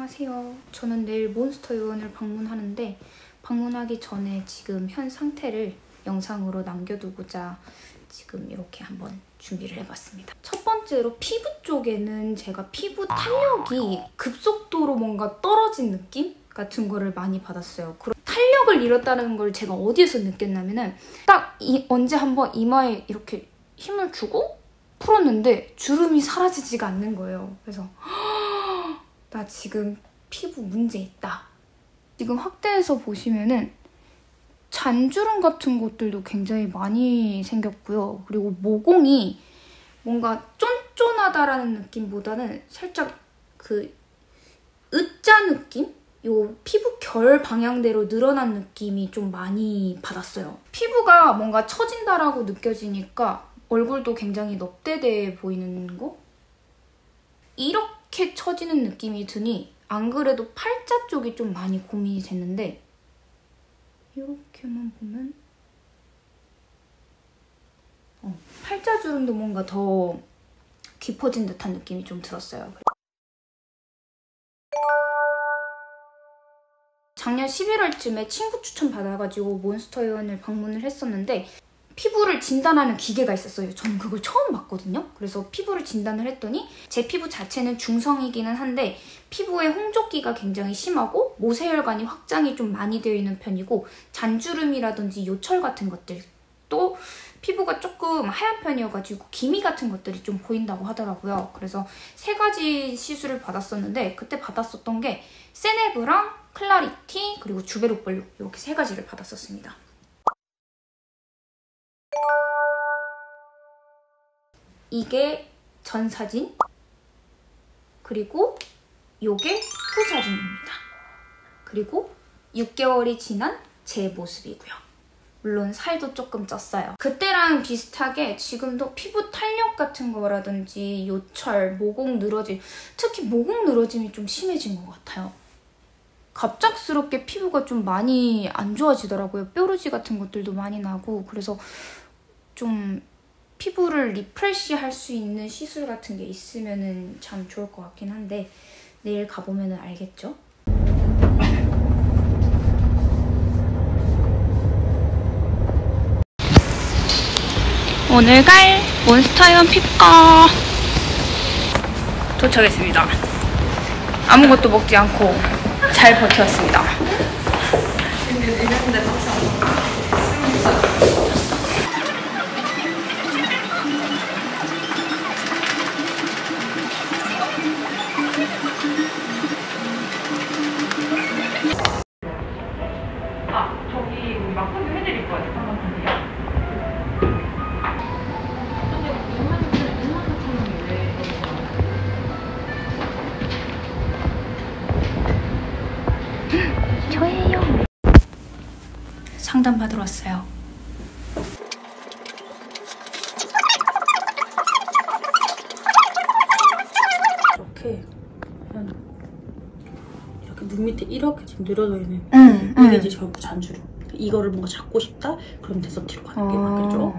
안녕하세요. 저는 내일 몬스터 요원을 방문하는데 방문하기 전에 지금 현 상태를 영상으로 남겨두고자 지금 이렇게 한번 준비를 해봤습니다. 첫 번째로 피부 쪽에는 제가 피부 탄력이 급속도로 뭔가 떨어진 느낌 같은 거를 많이 받았어요. 탄력을 잃었다는 걸 제가 어디에서 느꼈냐면은 딱 언제 한번 이마에 이렇게 힘을 주고 풀었는데 주름이 사라지지가 않는 거예요. 그래서 나 지금 피부 문제 있다. 지금 확대해서 보시면은 잔주름 같은 것들도 굉장히 많이 생겼고요. 그리고 모공이 뭔가 쫀쫀하다라는 느낌보다는 살짝 그 으짜 느낌? 요 피부 결 방향대로 늘어난 느낌이 좀 많이 받았어요. 피부가 뭔가 처진다라고 느껴지니까 얼굴도 굉장히 넙대대해 보이는 거? 이렇게 처지는 느낌이 드니 안 그래도 팔자 쪽이 좀 많이 고민이 됐는데 이렇게만 보면 팔자 주름도 뭔가 더 깊어진 듯한 느낌이 좀 들었어요. 작년 11월쯤에 친구 추천 받아가지고 몬스터 요원을 방문을 했었는데 피부를 진단하는 기계가 있었어요. 저는 그걸 처음 봤거든요. 그래서 피부를 진단을 했더니 제 피부 자체는 중성이기는 한데 피부에 홍조기가 굉장히 심하고 모세혈관이 확장이 좀 많이 되어 있는 편이고 잔주름이라든지 요철 같은 것들 또 피부가 조금 하얀 편이어가지고 기미 같은 것들이 좀 보인다고 하더라고요. 그래서 3가지 시술을 받았었는데 그때 받았었던 게 세네브랑 클라리티 그리고 주베로블루 이렇게 3가지를 받았었습니다. 이게 전 사진, 그리고 요게 후 사진입니다. 그리고 6개월이 지난 제 모습이고요. 물론 살도 조금 쪘어요. 그때랑 비슷하게 지금도 피부 탄력 같은 거라든지 요철, 모공 늘어짐, 특히 모공 늘어짐이 좀 심해진 것 같아요. 갑작스럽게 피부가 좀 많이 안 좋아지더라고요. 뾰루지 같은 것들도 많이 나고 그래서 좀 피부를 리프레시 할 수 있는 시술 같은 게 있으면 참 좋을 것 같긴 한데 내일 가보면 알겠죠? 오늘 갈 몬스터 요원 피부과 도착했습니다. 아무것도 먹지 않고 잘 버텼습니다. 저기 막걸리 해드릴 거예요. 한번 주세요. 저예요. 상담 받으러 왔어요. 이렇게 눈 밑에 이렇게 지금 늘어져 있는 이게 이제 전부 잔주름. 이거를 뭔가 잡고 싶다? 그럼 데서티로 가는 게 맞겠죠?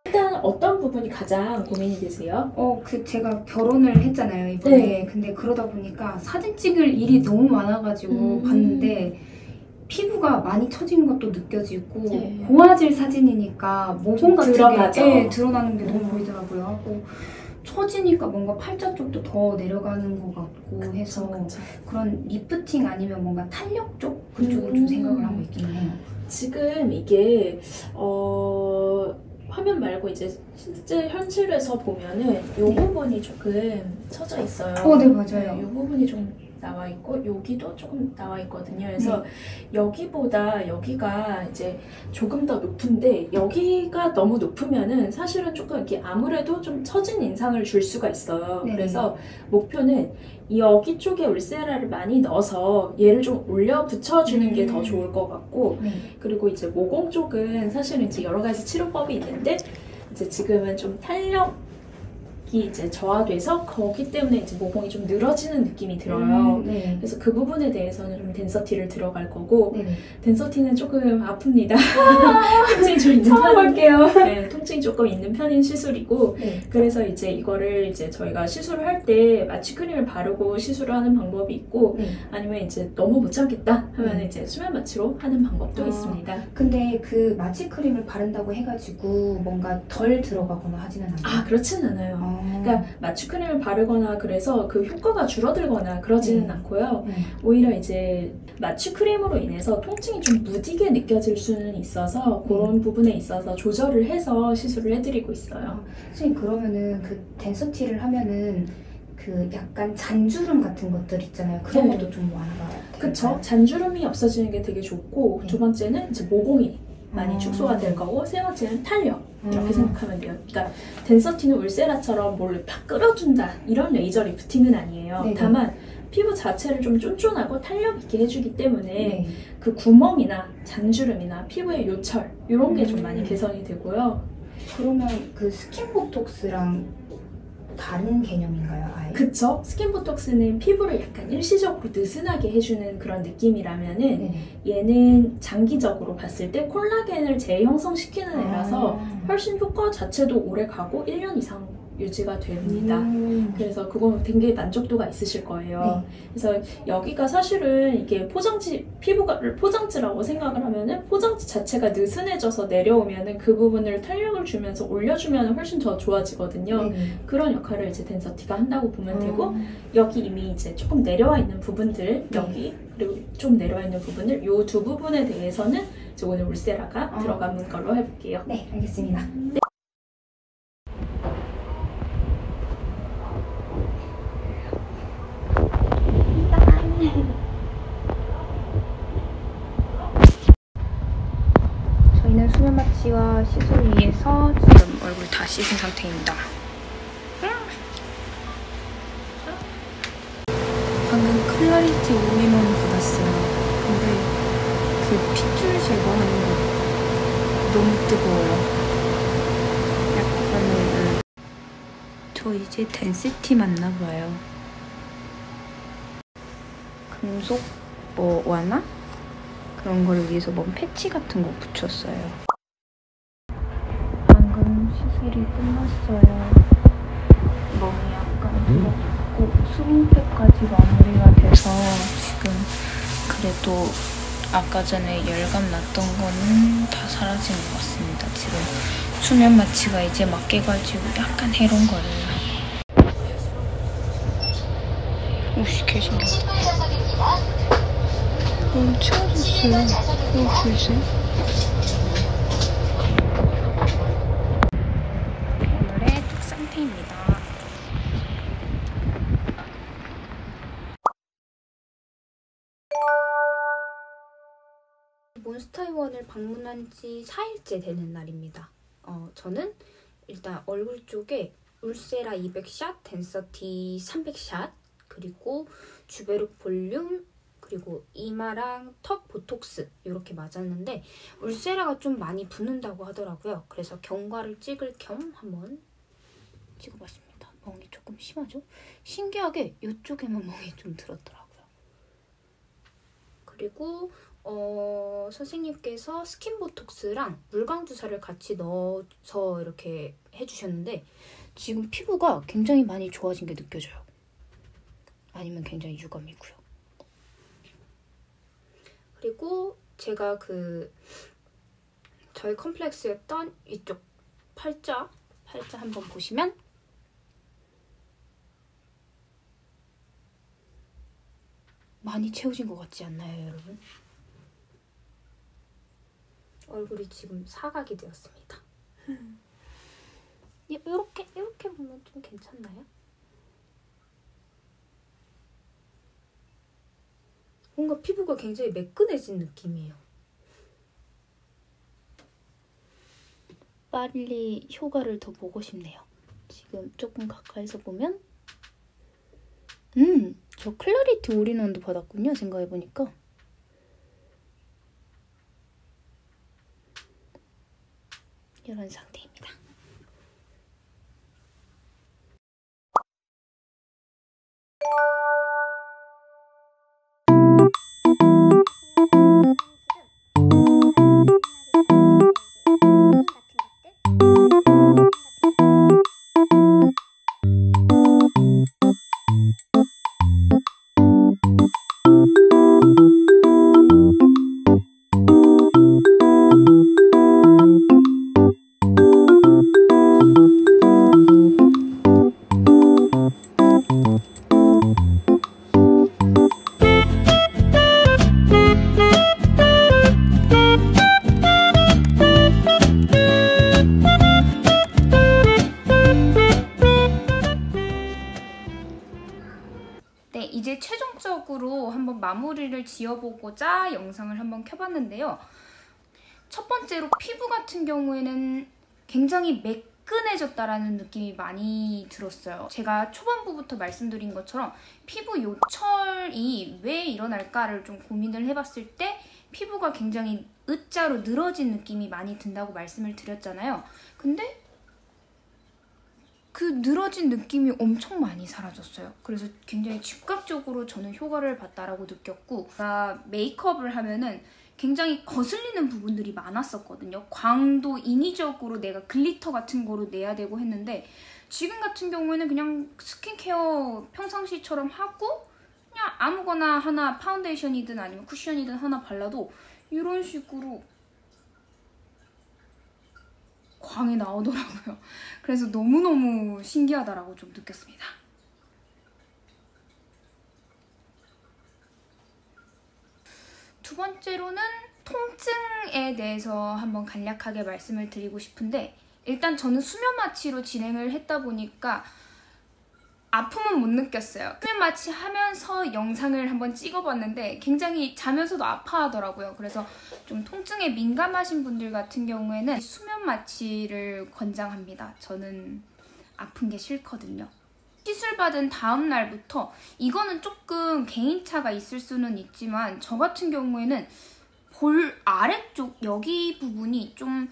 일단 어떤 부분이 가장 고민이 되세요? 제가 결혼을 했잖아요, 이번에. 네. 근데 그러다 보니까 사진 찍을 일이 너무 많아가지고 봤는데 피부가 많이 처진 것도 느껴지고 네. 고화질 사진이니까 모공 같은 드러나죠? 게 드러나는 게 너무 보이더라고요. 하고 처지니까 뭔가 팔자 쪽도 더 내려가는 것 같고 해서 그런 리프팅 아니면 뭔가 탄력 쪽 그쪽을 좀 생각을 하고 있기는 해요. 지금 이게 화면 말고 이제 실제 현실에서 보면은 이 부분이 조금 처져 있어요. 네, 맞아요. 이 부분이 좀 나와 있고 여기도 조금 나와 있거든요. 그래서 여기보다 여기가 이제 조금 더 높은데 여기가 너무 높으면은 사실은 조금 이렇게 아무래도 좀 처진 인상을 줄 수가 있어요. 네. 그래서 목표는 여기 쪽에 울세라를 많이 넣어서 얘를 좀 올려 붙여주는 게 더 좋을 것 같고 그리고 이제 모공 쪽은 사실은 이제 여러 가지 치료법이 있는데 이제 지금은 좀 탄력 이제 저하돼서 거기 때문에 이제 모공이 좀 늘어지는 느낌이 들어요. 네. 그래서 그 부분에 대해서는 좀 덴서티를 들어갈 거고 네네. 덴서티는 조금 아픕니다. 통증이 좀 있는 처음 볼게요. 네, 통증이 조금 있는 편인 시술이고 네. 그래서 이제 이거를 이제 저희가 시술을 할 때 마취 크림을 바르고 시술을 하는 방법이 있고 네. 아니면 이제 너무 못 참겠다 하면 네. 이제 수면 마취로 하는 방법도 있습니다. 근데 그 마취 크림을 바른다고 해가지고 뭔가 덜 들어가거나 하지는 않아요. 아, 그렇진 않아요. 그러니까 마취 크림을 바르거나 그래서 그 효과가 줄어들거나 그러지는 않고요. 네. 오히려 이제 마취 크림으로 인해서 통증이 좀 무디게 느껴질 수는 있어서 그런 부분에 있어서 조절을 해서 시술을 해드리고 있어요. 선생님 그러면은 그 덴서티를 하면은 그 약간 잔주름 같은 것들 있잖아요. 그런 네. 것도 좀 완화가 될까요? 그쵸? 잔주름이 없어지는 게 되게 좋고 네. 두 번째는 이제 모공이 많이 축소가 될 거고 세 번째는 탄력 이렇게 생각하면 돼요. 그러니까 덴서티는 울세라처럼 뭘 팍 끌어준다 이런 레이저 리프팅은 아니에요. 네네. 다만 피부 자체를 좀 쫀쫀하고 탄력 있게 해주기 때문에 네. 그 구멍이나 잔주름이나 피부의 요철 이런 게 좀 많이 개선이 되고요. 그러면 그 스킨 보톡스랑 다른 개념인가요, 아예? 그쵸? 스킨 보톡스는 피부를 약간 일시적으로 느슨하게 해주는 그런 느낌이라면은 네네. 얘는 장기적으로 봤을 때 콜라겐을 재형성시키는 애라서 훨씬 효과 자체도 오래 가고 1년 이상 유지가 됩니다. 그래서 그건 되게 만족도가 있으실 거예요. 네. 그래서 여기가 사실은 이게 포장지, 피부를 포장지라고 생각을 하면은 포장지 자체가 느슨해져서 내려오면은 그 부분을 탄력을 주면서 올려주면 훨씬 더 좋아지거든요. 네네. 그런 역할을 이제 덴서티가 한다고 보면 되고 여기 이미 이제 조금 내려와 있는 부분들 여기 그리고 좀 내려와 있는 부분을 이 두 부분에 대해서는 이제 오늘 울세라가 들어가는 걸로 해볼게요. 네, 알겠습니다. 저희는 수면 마취와 시술 위해서 지금 얼굴 다 씻은 상태입니다. 방금 클라리티 올인원 받았어요. 근데 그 핏줄 제거하는 거 너무 뜨거워요. 약간은 저 이제 덴시티 맞나봐요. 금속 뭐 완화? 그런 거를 위해서 뭔 패치 같은 거 붙였어요. 방금 시술이 끝났어요. 몸이 약간 부었고 수분팩까지 마무리가 돼서 지금 그래도 아까 전에 열감 났던 거는 다 사라진 것 같습니다. 지금 수면 마취가 이제 막 깨가지고 약간 해롱거려요. 오씨 개신기하다. 너무 추워졌어요. 너무 보이세요? 오늘의 턱 상태입니다. 몬스타이원을 방문한 지 4일째 되는 날입니다. 저는 일단 얼굴 쪽에 울세라 200샷, 덴서티 300샷, 그리고 주베룩 볼륨, 그리고 이마랑 턱 보톡스 이렇게 맞았는데 울세라가 좀 많이 붓는다고 하더라고요. 그래서 경과를 찍을 겸 한번 찍어봤습니다. 멍이 조금 심하죠? 신기하게 이쪽에만 멍이 좀 들었더라고요. 그리고 선생님께서 스킨 보톡스랑 물광 주사를 같이 넣어서 이렇게 해주셨는데 지금 피부가 굉장히 많이 좋아진 게 느껴져요. 아니면 굉장히 유감이고요. 그리고 제가 저의 컴플렉스였던 이쪽 팔자 한번 보시면 많이 채워진 것 같지 않나요, 여러분? 얼굴이 지금 사각이 되었습니다. 이렇게 보면 좀 괜찮나요? 뭔가 피부가 굉장히 매끈해진 느낌이에요. 빨리 효과를 더 보고 싶네요. 지금 조금 가까이서 보면 저 클래리티 올인원도 받았군요. 생각해보니까. 이런 상태입니다. 네, 이제 최종적으로 한번 마무리를 지어보고자 영상을 한번 켜봤는데요. 첫 번째로 피부 같은 경우에는 굉장히 매끈해졌다라는 느낌이 많이 들었어요. 제가 초반부부터 말씀드린 것처럼 피부 요철이 왜 일어날까를 좀 고민을 해봤을 때 피부가 굉장히 U자로 늘어진 느낌이 많이 든다고 말씀을 드렸잖아요. 근데 그 늘어진 느낌이 엄청 많이 사라졌어요. 그래서 굉장히 즉각적으로 저는 효과를 봤다라고 느꼈고, 제가 메이크업을 하면은 굉장히 거슬리는 부분들이 많았었거든요. 광도 인위적으로 내가 글리터 같은 거로 내야 되고 했는데 지금 같은 경우에는 그냥 스킨케어 평상시처럼 하고 그냥 아무거나 하나 파운데이션이든 아니면 쿠션이든 하나 발라도 이런 식으로 광이 나오더라고요. 그래서 너무너무 신기하다라고 좀 느꼈습니다. 두 번째로는 통증에 대해서 한번 간략하게 말씀을 드리고 싶은데, 일단 저는 수면 마취로 진행을 했다 보니까 아픔은 못 느꼈어요. 수면 마취 하면서 영상을 한번 찍어봤는데 굉장히 자면서도 아파하더라고요. 그래서 좀 통증에 민감하신 분들 같은 경우에는 수면 마취를 권장합니다. 저는 아픈 게 싫거든요. 시술 받은 다음 날부터 이거는 조금 개인차가 있을 수는 있지만 저 같은 경우에는 볼 아래쪽 여기 부분이 좀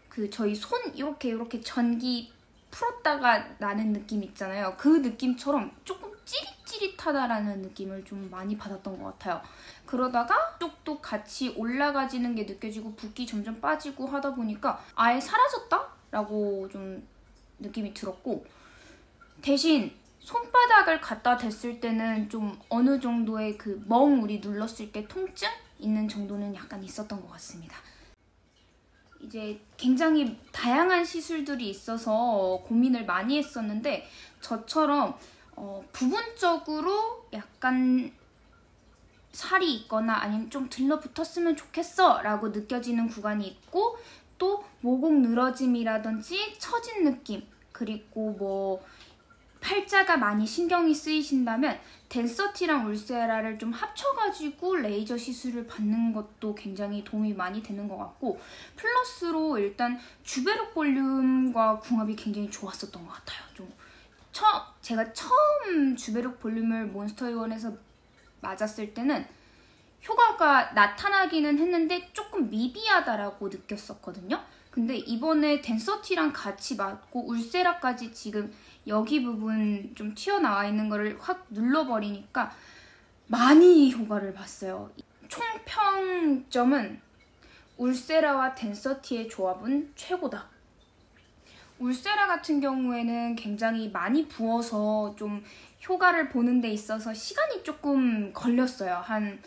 그 저희 손 이렇게 전기 풀었다가 나는 느낌 있잖아요. 그 느낌처럼 조금 찌릿찌릿하다라는 느낌을 좀 많이 받았던 것 같아요. 그러다가 쪽도 같이 올라가지는 게 느껴지고 붓기 점점 빠지고 하다 보니까 아예 사라졌다라고 좀 느낌이 들었고, 대신 손바닥을 갖다 댔을 때는 좀 어느 정도의 그 우리 눌렀을 때 통증 있는 정도는 약간 있었던 것 같습니다. 이제 굉장히 다양한 시술들이 있어서 고민을 많이 했었는데 저처럼 부분적으로 약간 살이 있거나 아니면 좀 들러붙었으면 좋겠어 라고 느껴지는 구간이 있고, 또 모공 늘어짐이라든지 처진 느낌, 그리고 뭐 팔자가 많이 신경이 쓰이신다면 덴서티랑 울세라를 좀 합쳐가지고 레이저 시술을 받는 것도 굉장히 도움이 많이 되는 것 같고, 플러스로 일단 주베룩 볼륨과 궁합이 굉장히 좋았었던 것 같아요. 좀 제가 처음 주베룩 볼륨을 몬스터유원에서 맞았을 때는 효과가 나타나기는 했는데 조금 미비하다라고 느꼈었거든요. 근데 이번에 덴서티랑 같이 맞고 울세라까지 지금 여기 부분 좀 튀어나와 있는 거를 확 눌러버리니까 많이 효과를 봤어요. 총평점은 울세라와 덴서티의 조합은 최고다. 울세라 같은 경우에는 굉장히 많이 부어서 좀 효과를 보는 데 있어서 시간이 조금 걸렸어요. 한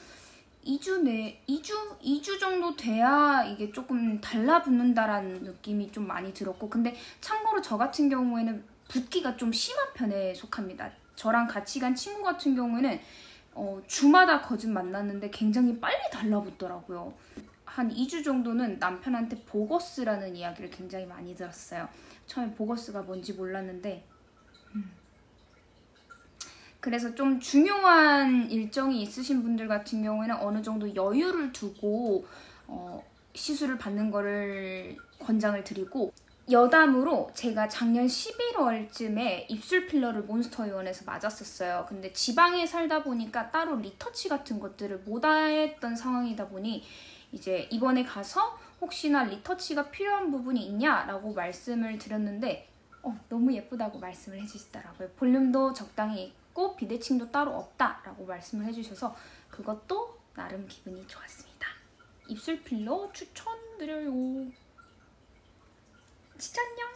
2주 정도 돼야 이게 조금 달라붙는다라는 느낌이 좀 많이 들었고, 근데 참고로 저 같은 경우에는 붓기가 좀 심한 편에 속합니다. 저랑 같이 간 친구 같은 경우에는 주마다 거진 만났는데 굉장히 빨리 달라붙더라고요. 한 2주 정도는 남편한테 보거스라는 이야기를 굉장히 많이 들었어요. 처음에 보거스가 뭔지 몰랐는데 그래서 좀 중요한 일정이 있으신 분들 같은 경우에는 어느 정도 여유를 두고 시술을 받는 거를 권장을 드리고, 여담으로 제가 작년 11월쯤에 입술 필러를 몬스터유원에서 맞았었어요. 근데 지방에 살다 보니까 따로 리터치 같은 것들을 못 했던 상황이다 보니 이제 이번에 가서 혹시나 리터치가 필요한 부분이 있냐라고 말씀을 드렸는데 너무 예쁘다고 말씀을 해주시더라고요. 볼륨도 적당히 있고 비대칭도 따로 없다라고 말씀을 해주셔서 그것도 나름 기분이 좋았습니다. 입술 필러 추천드려요. 진짜 안녕!